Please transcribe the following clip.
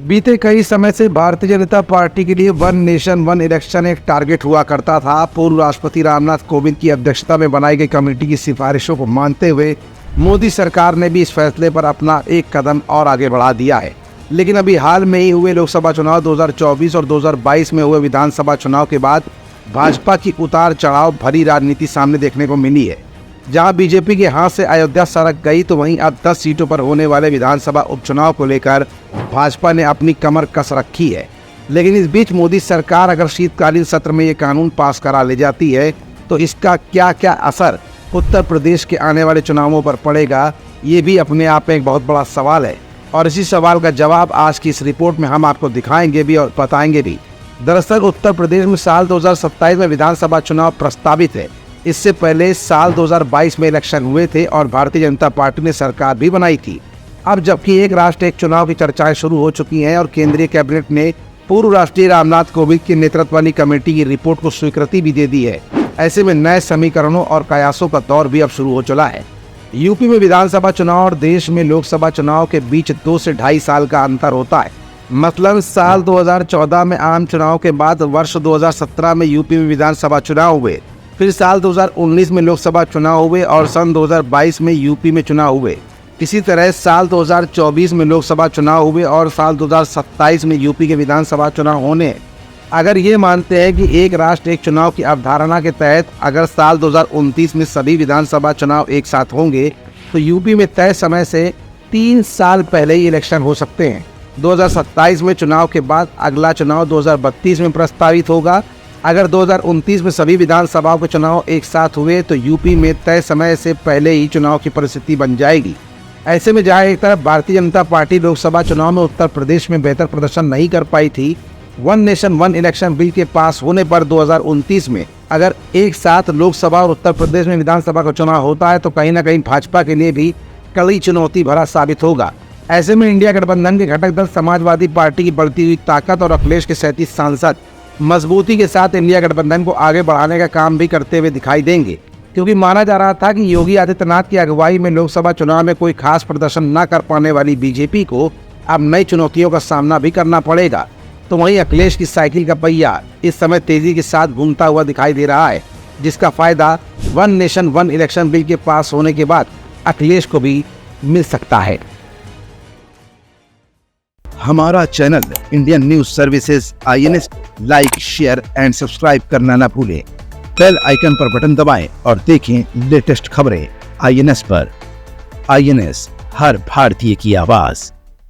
बीते कई समय से भारतीय जनता पार्टी के लिए वन नेशन वन इलेक्शन एक टारगेट हुआ करता था। पूर्व राष्ट्रपति रामनाथ कोविंद की अध्यक्षता में बनाई गई कमेटी की सिफारिशों को मानते हुए मोदी सरकार ने भी इस फैसले पर अपना एक कदम और आगे बढ़ा दिया है। लेकिन अभी हाल में ही हुए लोकसभा चुनाव 2024 और 2022 में हुए विधानसभा चुनाव के बाद भाजपा की उतार चढ़ाव भरी राजनीति सामने देखने को मिली है। जहां बीजेपी के हाथ से अयोध्या सरक गई, तो वहीं अब 10 सीटों पर होने वाले विधानसभा उपचुनाव को लेकर भाजपा ने अपनी कमर कस रखी है। लेकिन इस बीच मोदी सरकार अगर शीतकालीन सत्र में ये कानून पास करा ले जाती है तो इसका क्या क्या असर उत्तर प्रदेश के आने वाले चुनावों पर पड़ेगा, ये भी अपने आप में एक बहुत बड़ा सवाल है। और इसी सवाल का जवाब आज की इस रिपोर्ट में हम आपको दिखाएंगे भी और बताएंगे भी। दरअसल उत्तर प्रदेश में साल 2027 में विधानसभा चुनाव प्रस्तावित है। इससे पहले साल 2022 में इलेक्शन हुए थे और भारतीय जनता पार्टी ने सरकार भी बनाई थी। अब जबकि एक राष्ट्र एक चुनाव की चर्चाएं शुरू हो चुकी हैं और केंद्रीय कैबिनेट ने पूर्व राष्ट्रीय रामनाथ कोविंद की नेतृत्व वाली कमेटी की रिपोर्ट को स्वीकृति भी दे दी है। ऐसे में नए समीकरणों और कयासों का दौर भी अब शुरू हो चला है। यूपी में विधानसभा चुनाव और देश में लोकसभा चुनाव के बीच 2 से 2.5 साल का अंतर होता है। मतलब साल 2014 में आम चुनाव के बाद वर्ष 2017 में यूपी में विधानसभा चुनाव हुए, फिर साल 2019 में लोकसभा चुनाव हुए और सन 2022 में यूपी में चुनाव हुए। इसी तरह साल 2024 में लोकसभा चुनाव हुए और साल 2027 में यूपी के विधानसभा चुनाव होने हैं। अगर ये मानते हैं कि एक राष्ट्र एक चुनाव की अवधारणा के तहत अगर साल 2029 में सभी विधानसभा चुनाव एक साथ होंगे तो यूपी में तय समय से 3 साल पहले ही इलेक्शन हो सकते हैं। 2027 में चुनाव के बाद अगला चुनाव 2032 में प्रस्तावित होगा। अगर 2029 में सभी विधानसभाओं के चुनाव एक साथ हुए तो यूपी में तय समय से पहले ही चुनाव की परिस्थिति बन जाएगी। ऐसे में जहां एक तरफ भारतीय जनता पार्टी लोकसभा चुनाव में उत्तर प्रदेश में बेहतर प्रदर्शन नहीं कर पाई थी, one nation one election bill के पास होने पर 2029 में अगर एक साथ लोकसभा और उत्तर प्रदेश में विधानसभा का चुनाव होता है तो कहीं ना कहीं भाजपा के लिए भी कड़ी चुनौती भरा साबित होगा। ऐसे में इंडिया गठबंधन के घटक दल समाजवादी पार्टी की बढ़ती हुई ताकत और अखिलेश के 37 सांसद मजबूती के साथ इंडिया गठबंधन को आगे बढ़ाने का काम भी करते हुए दिखाई देंगे, क्योंकि माना जा रहा था कि योगी आदित्यनाथ की अगुवाई में लोकसभा चुनाव में कोई खास प्रदर्शन न कर पाने वाली बीजेपी को अब नई चुनौतियों का सामना भी करना पड़ेगा। तो वहीं अखिलेश की साइकिल का पहिया इस समय तेजी के साथ घूमता हुआ दिखाई दे रहा है, जिसका फायदा one nation one election bill के पास होने के बाद अखिलेश को भी मिल सकता है। हमारा channel Indian news services INS like, share and subscribe करना ना भूलें। बेल आइकन पर बटन दबाएं और देखें लेटेस्ट खबरें INS पर। INS, हर भारतीय की आवाज।